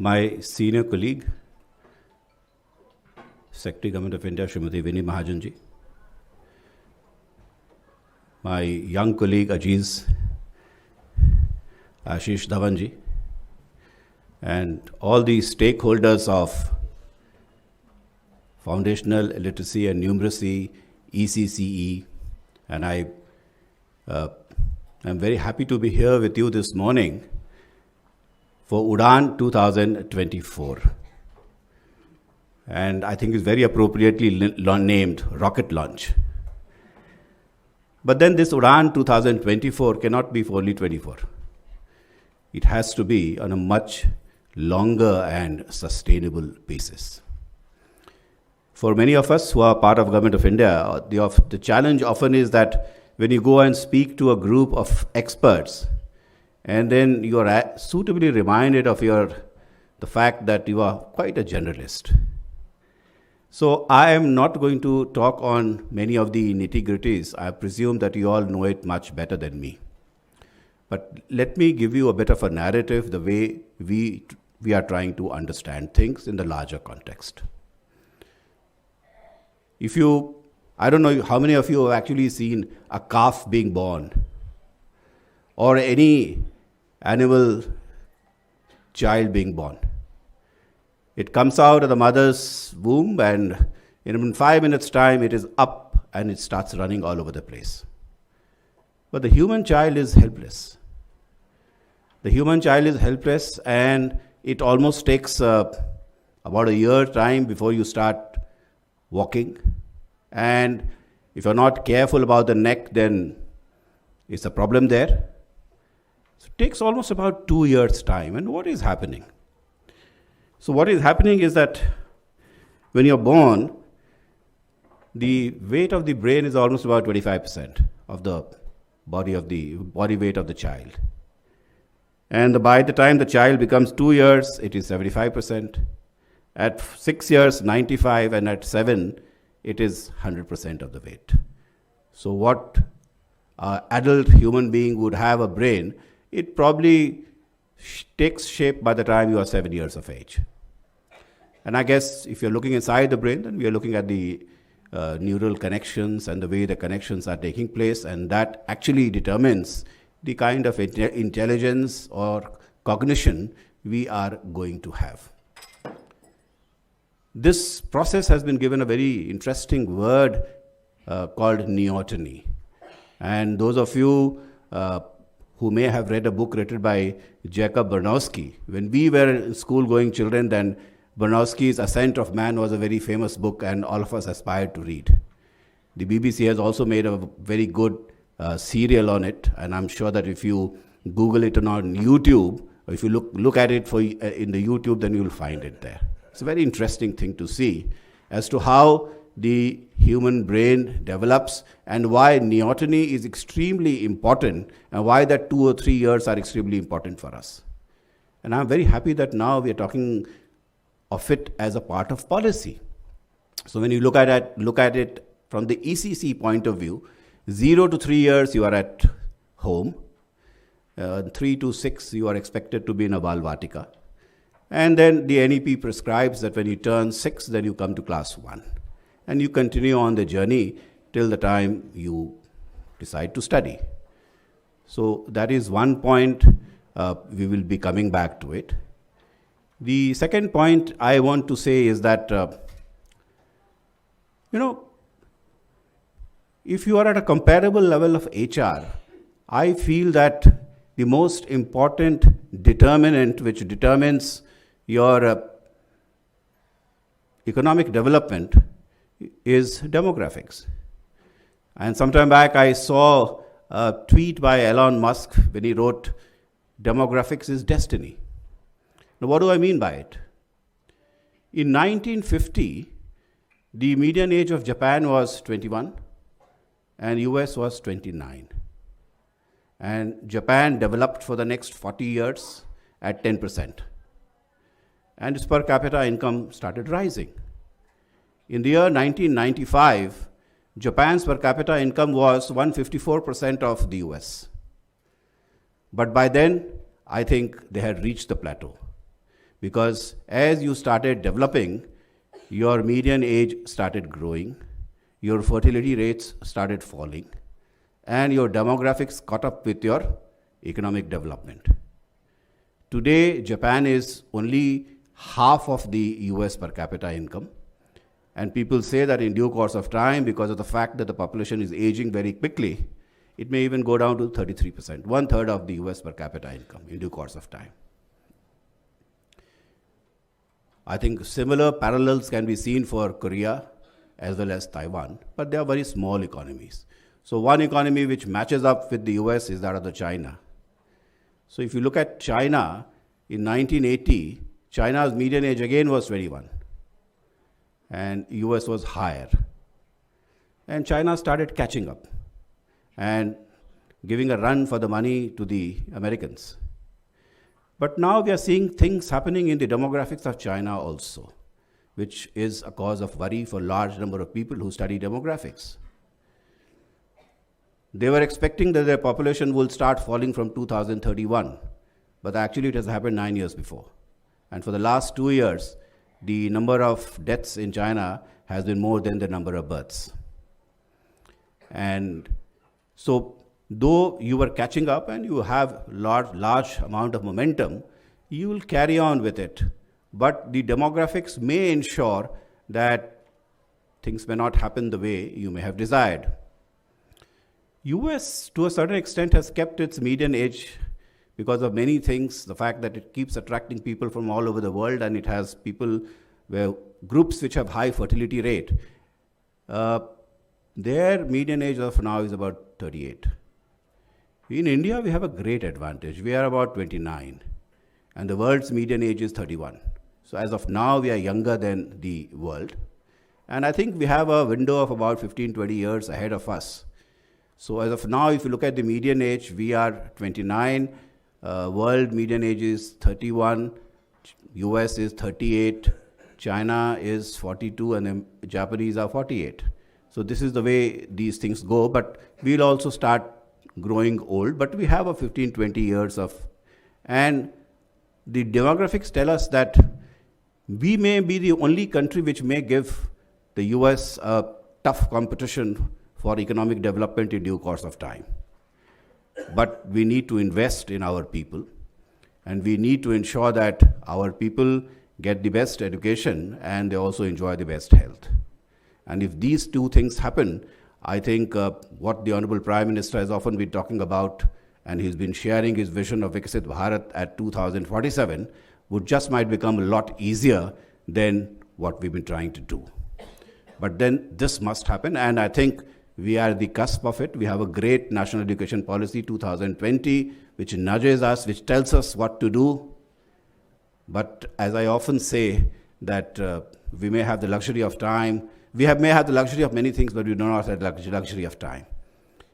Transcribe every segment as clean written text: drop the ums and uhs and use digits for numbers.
My senior colleague, Secretary Government of India, Srimati Vinny Mahajan ji, my young colleague Ashish Dhawan ji, and all the stakeholders of foundational literacy and numeracy, ECCE, and I'm very happy to be here with you this morning for Udan 2024. And I think it's very appropriately named Rocket Launch. But then this Udan 2024 cannot be for only 24. It has to be on a much longer and sustainable basis. For many of us who are part of Government of India, the challenge often is that when you go and speak to a group of experts, and then you are suitably reminded of the fact that you are quite a generalist. So I am not going to talk on many of the nitty-gritties. I presume that you all know it much better than me. But let me give you a bit of a narrative, the way we are trying to understand things in the larger context. I don't know how many of you have actually seen a calf being born or any animal child being born. It comes out of the mother's womb, and in 5 minutes' time, it is up and it starts running all over the place. But the human child is helpless. The human child is helpless, and it almost takes about a year time before you start walking. And if you're not careful about the neck, then it's a problem there. So it takes almost about 2 years' time. And what is happening? So what is happening is that when you're born, the weight of the brain is almost about 25% of the body weight of the child. And by the time the child becomes 2 years, it is 75%. At 6 years, 95%, and at 7, it is 100% of the weight. So what an adult human being would have a brain, it probably takes shape by the time you are 7 years of age. And I guess if you're looking inside the brain, then we are looking at the neural connections and the way the connections are taking place, and that actually determines the kind of intelligence or cognition we are going to have. This process has been given a very interesting word called neoteny. And those of you who may have read a book written by Jacob Bernowski, when we were in school going children, then Bernowski's Ascent of Man was a very famous book, and all of us aspired to read. The BBC has also made a very good serial on it, and I'm sure that if you Google it on YouTube, or if you look at it in the YouTube, then you'll find it there. It's a very interesting thing to see as to how the human brain develops and why neoteny is extremely important, and why that 2 or 3 years are extremely important for us. And I'm very happy that now we are talking of it as a part of policy. So when you look at it from the ECC point of view, 0 to 3 years you are at home, 3 to 6 you are expected to be in a Balvatika, and then the NEP prescribes that when you turn 6, then you come to class 1, and you continue on the journey till the time you decide to study. So that is one point. We will be coming back to it. The second point I want to say is that, if you are at a comparable level of HR, I feel that the most important determinant which determines your economic development is demographics. And sometime back I saw a tweet by Elon Musk when he wrote, "Demographics is destiny." Now, what do I mean by it? In 1950, the median age of Japan was 21 and US was 29. And Japan developed for the next 40 years at 10%. And its per capita income started rising. In the year 1995, Japan's per capita income was 154% of the US. But by then, I think they had reached the plateau. Because as you started developing, your median age started growing, your fertility rates started falling, and your demographics caught up with your economic development. Today, Japan is only half of the US per capita income. And people say that in due course of time, because of the fact that the population is aging very quickly, it may even go down to 33%, one third of the US per capita income in due course of time. I think similar parallels can be seen for Korea as well as Taiwan, but they are very small economies. So one economy which matches up with the US is that of the China. So if you look at China, in 1980, China's median age again was 21, and US was higher. And China started catching up and giving a run for the money to the Americans. But now we are seeing things happening in the demographics of China also, which is a cause of worry for a large number of people who study demographics. They were expecting that their population will start falling from 2031, but actually it has happened 9 years before. And for the last 2 years, the number of deaths in China has been more than the number of births. And so, though you were catching up and you have large amount of momentum, you will carry on with it. But the demographics may ensure that things may not happen the way you may have desired. US, to a certain extent, has kept its median age because of many things. The fact that it keeps attracting people from all over the world, and it has groups which have high fertility rate. Their median age of now is about 38. In India, we have a great advantage. We are about 29, and the world's median age is 31. So as of now, we are younger than the world. And I think we have a window of about 15, 20 years ahead of us. So as of now, if you look at the median age, we are 29, world median age is 31, US is 38, China is 42, and the Japanese are 48. So this is the way these things go, but we'll also start growing old, but we have a 15, 20 years of, and the demographics tell us that we may be the only country which may give the US a tough competition for economic development in due course of time. But we need to invest in our people, and we need to ensure that our people get the best education and they also enjoy the best health. And if these two things happen, I think what the Honorable Prime Minister has often been talking about, and he's been sharing his vision of Viksit Bharat at 2047, just might become a lot easier than what we've been trying to do. But then this must happen, and I think we are at the cusp of it. We have a great National Education Policy 2020, which nudges us, which tells us what to do. But as I often say, that we may have the luxury of time. We may have the luxury of many things, but we do not have the luxury of time.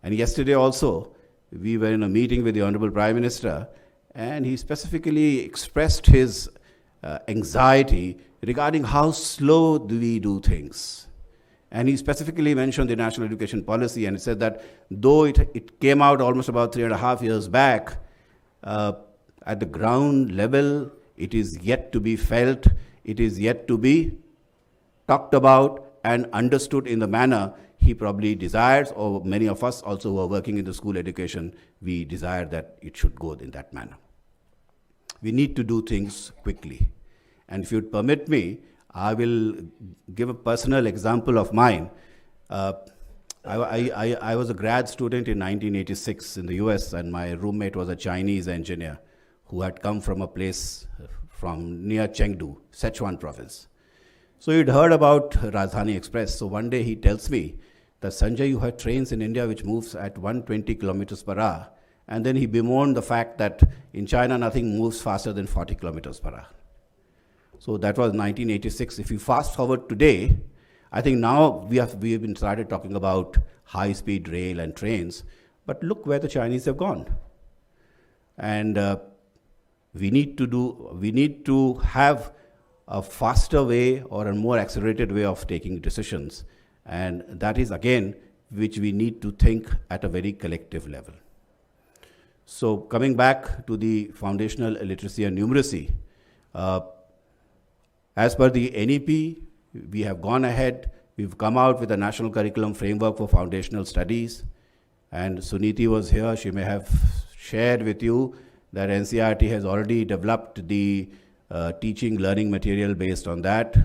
And yesterday also, we were in a meeting with the Honorable Prime Minister, and he specifically expressed his anxiety regarding how slow do we do things. And he specifically mentioned the National Education Policy, and he said that though it came out almost about 3.5 years back, at the ground level, it is yet to be felt, it is yet to be talked about and understood in the manner he probably desires, or many of us also who are working in the school education, we desire that it should go in that manner. We need to do things quickly. And if you'd permit me, I will give a personal example of mine. I was a grad student in 1986 in the US, and my roommate was a Chinese engineer who had come from a place from near Chengdu, Sichuan province. So he'd heard about Rajdhani Express. So one day he tells me that, Sanjay, you have trains in India which moves at 120 kilometers per hour. And then he bemoaned the fact that in China nothing moves faster than 40 kilometers per hour. So that was 1986. If you fast forward today, I think now we have been started talking about high-speed rail and trains, but look where the Chinese have gone. And we need to have a faster way or a more accelerated way of taking decisions. And that is, again, which we need to think at a very collective level. So coming back to the foundational literacy and numeracy, As per the NEP, we have gone ahead. We've come out with a national curriculum framework for foundational studies. And Suniti was here. She may have shared with you that NCERT has already developed the teaching learning material based on that.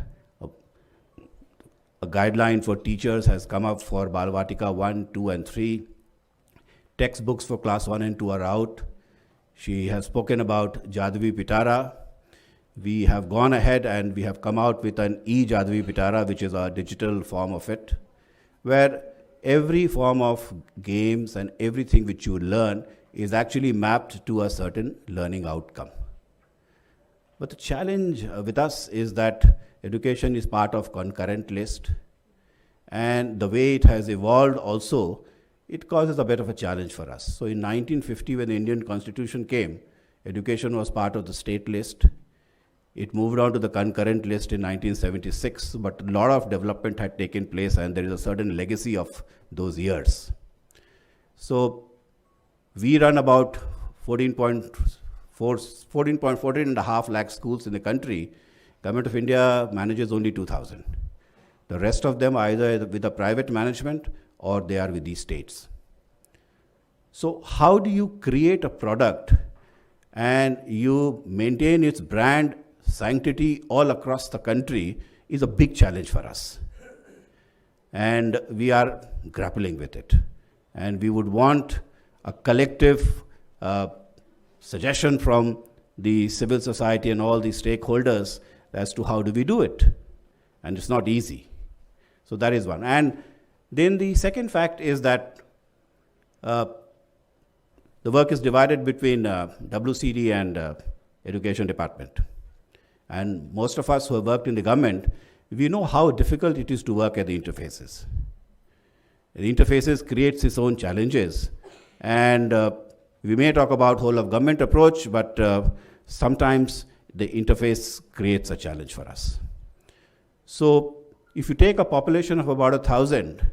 A guideline for teachers has come up for Balvatika 1, 2, and 3. Textbooks for class 1 and 2 are out. She has spoken about Jadvi Pitara. We have gone ahead and we have come out with an e-Jadvi Pitara, which is a digital form of it, where every form of games and everything which you learn is actually mapped to a certain learning outcome. But the challenge with us is that education is part of concurrent list, and the way it has evolved also, it causes a bit of a challenge for us. So in 1950, when the Indian Constitution came, education was part of the state list. It moved on to the concurrent list in 1976, but a lot of development had taken place and there is a certain legacy of those years. So we run about 14 and a half lakh schools in the country. Government of India manages only 2,000. The rest of them are either with a private management or they are with the states. So how do you create a product and you maintain its brand sanctity all across the country is a big challenge for us. And we are grappling with it. And we would want a collective suggestion from the civil society and all the stakeholders as to how do we do it. And it's not easy. So that is one. And then the second fact is that the work is divided between WCD and Education Department. And most of us who have worked in the government, we know how difficult it is to work at the interfaces. The interfaces creates its own challenges. And we may talk about whole of government approach, but sometimes the interface creates a challenge for us. So if you take a population of about 1,000,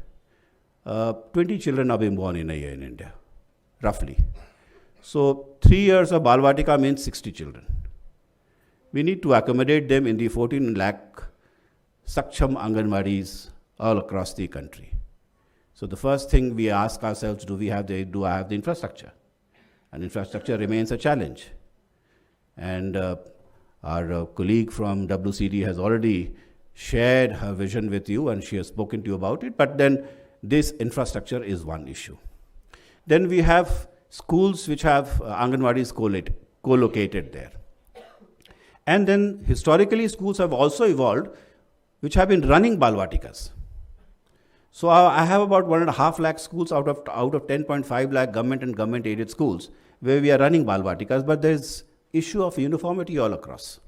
20 children are being born in a year in India, roughly. So 3 years of Balvatika means 60 children. We need to accommodate them in the 14 lakh Saksham Anganwadis all across the country. So the first thing we ask ourselves, do I have the infrastructure? And infrastructure remains a challenge. And our colleague from WCD has already shared her vision with you and she has spoken to you about it, but then this infrastructure is one issue. Then we have schools which have Anganwadis co-located there. And then historically schools have also evolved which have been running Balvatikas. So I have about 1.5 lakh schools out of 10.5 lakh government and government aided schools where we are running Balvatikas, but there is issue of uniformity all across.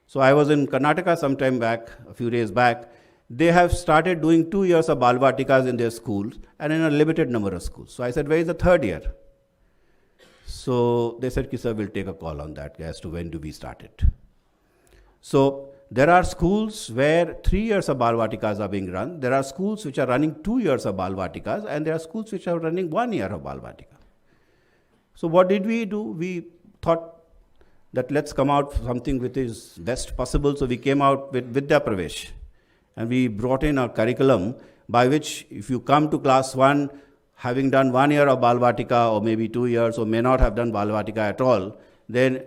So I was in Karnataka sometime back, a few days back. They have started doing 2 years of Balvatikas in their schools and in a limited number of schools. So I said, where is the third year? So they said, sir, we'll take a call on that as to when do we start it. So there are schools where 3 years of Balvatikas are being run. There are schools which are running 2 years of Balvatikas, and there are schools which are running 1 year of Balvatika. So what did we do? We thought that let's come out with something which is best possible. So we came out with Vidya Pravesh. And we brought in a curriculum by which if you come to class 1, having done 1 year of Balvatika or maybe 2 years or may not have done Balvatika at all, then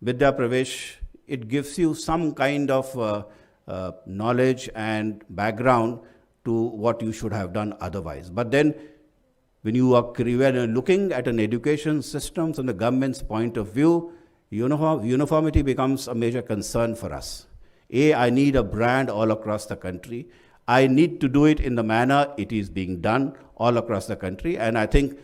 Vidya Pravesh, it gives you some kind of knowledge and background to what you should have done otherwise. But then when you are looking at an education system from the government's point of view, uniformity becomes a major concern for us. I need a brand all across the country. I need to do it in the manner it is being done all across the country. And I think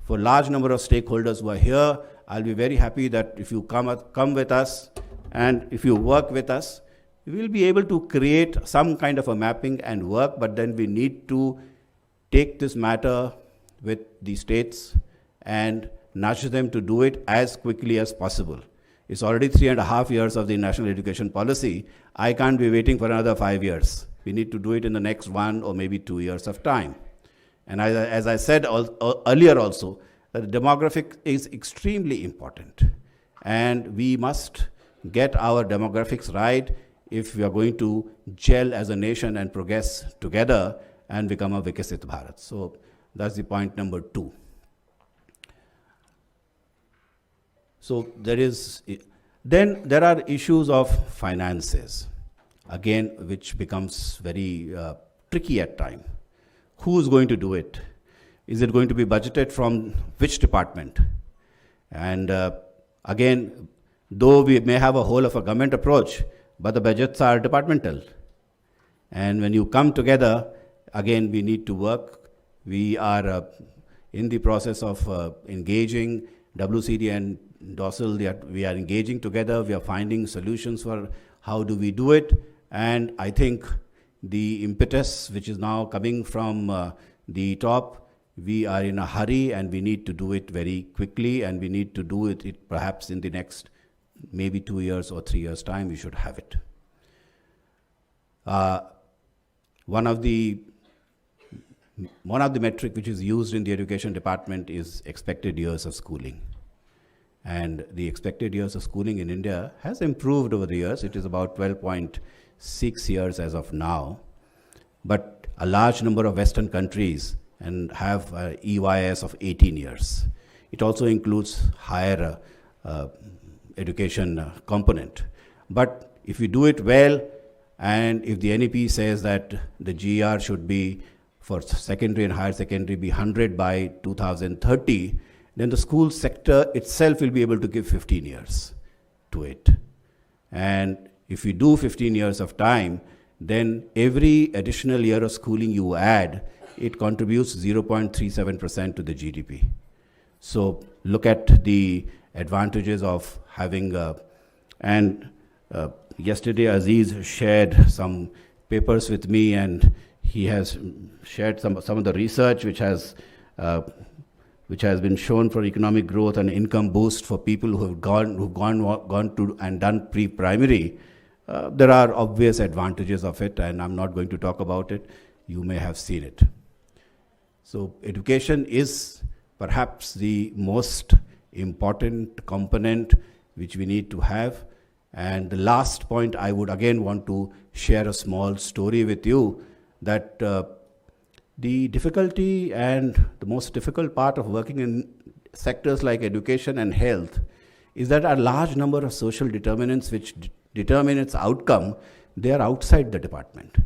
for a large number of stakeholders who are here, I'll be very happy that if you come with us and if you work with us, we will be able to create some kind of a mapping and work, but then we need to take this matter with the states and nudge them to do it as quickly as possible. It's already 3.5 years of the national education policy. I can't be waiting for another 5 years. We need to do it in the next 1 or maybe 2 years of time. And as I said earlier also, the demographic is extremely important. And we must get our demographics right if we are going to gel as a nation and progress together and become a Vikasit Bharat. So that's the point number 2. So then there are issues of finances, again, which becomes very tricky at times. Who is going to do it? Is it going to be budgeted from which department? And again, though we may have a whole of a government approach, but the budgets are departmental. And when you come together, again, we need to work. We are in the process of engaging WCD and DOSL. We are engaging together. We are finding solutions for how do we do it. And I think the impetus which is now coming from the top, we are in a hurry and we need to do it very quickly, and we need to do it perhaps in the next maybe 2 years or 3 years' time, we should have it. One of the metric which is used in the education department is expected years of schooling. And the expected years of schooling in India has improved over the years. It is about 12.6 years as of now. But a large number of Western countries and have EYS of 18 years. It also includes higher education component. But if you do it well, and if the NEP says that the GR should be for secondary and higher secondary be 100 by 2030, then the school sector itself will be able to give 15 years to it. And if you do 15 years of time, then every additional year of schooling you add, it contributes 0.37% to the GDP. So look at the advantages of having, yesterday Aziz shared some papers with me, and he has shared some of the research which has been shown for economic growth and income boost for people who've gone to and done pre-primary. There are obvious advantages of it, and I'm not going to talk about it. You may have seen it. So education is perhaps the most important component which we need to have. And the last point, I would again want to share a small story with you that the difficulty and the most difficult part of working in sectors like education and health is that a large number of social determinants which determine its outcome, they are outside the department.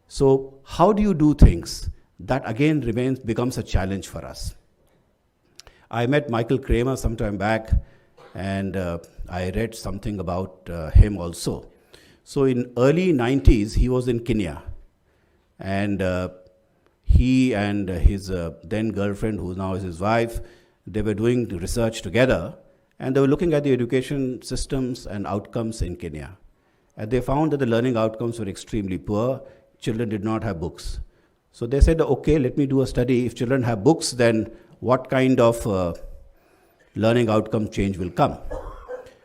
So how do you do things? That again becomes a challenge for us. I met Michael Kramer some time back, and I read something about him also. So in early 90s, he was in Kenya, and he and his then girlfriend, who now is his wife, they were doing the research together, and they were looking at the education systems and outcomes in Kenya. And they found that the learning outcomes were extremely poor. Children did not have books. So they said, okay, let me do a study. If children have books, then what kind of learning outcome change will come?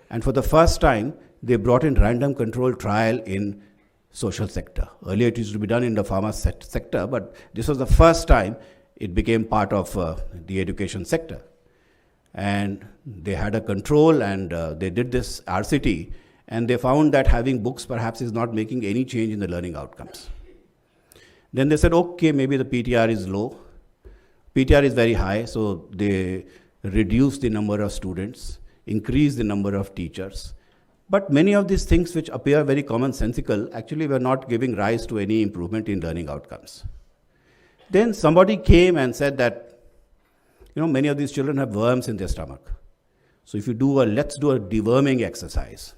And for the first time, they brought in random control trial in social sector. Earlier it used to be done in the pharma sector, but this was the first time it became part of the education sector. And they had a control, and they did this RCT, and they found that having books perhaps is not making any change in the learning outcomes. Then they said, okay, maybe the PTR is low. PTR is very high, so they reduced the number of students, increased the number of teachers. But many of these things which appear very commonsensical actually were not giving rise to any improvement in learning outcomes. Then somebody came and said that, many of these children have worms in their stomach. So if you let's do a deworming exercise.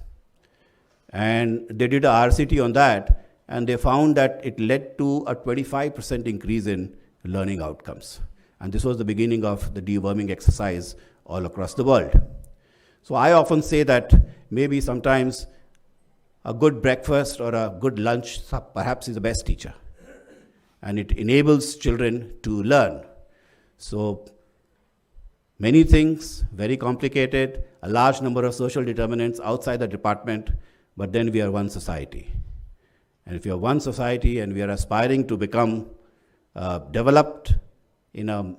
And they did a RCT on that, and they found that it led to a 25% increase in learning outcomes. And this was the beginning of the deworming exercise all across the world. So I often say that maybe sometimes a good breakfast or a good lunch perhaps is the best teacher. And it enables children to learn. So many things, very complicated, a large number of social determinants outside the department, but then we are one society. And if we are one society and we are aspiring to become developed in a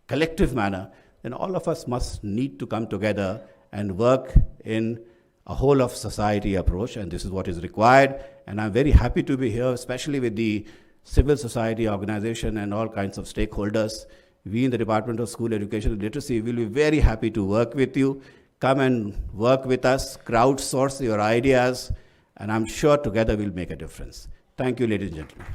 collective manner, then all of us must need to come together and work in a whole of society approach, and this is what is required. And I'm very happy to be here, especially with the civil society organization and all kinds of stakeholders. We in the Department of School Education and Literacy will be very happy to work with you. Come and work with us, crowdsource your ideas, and I'm sure together we'll make a difference. Thank you, ladies and gentlemen.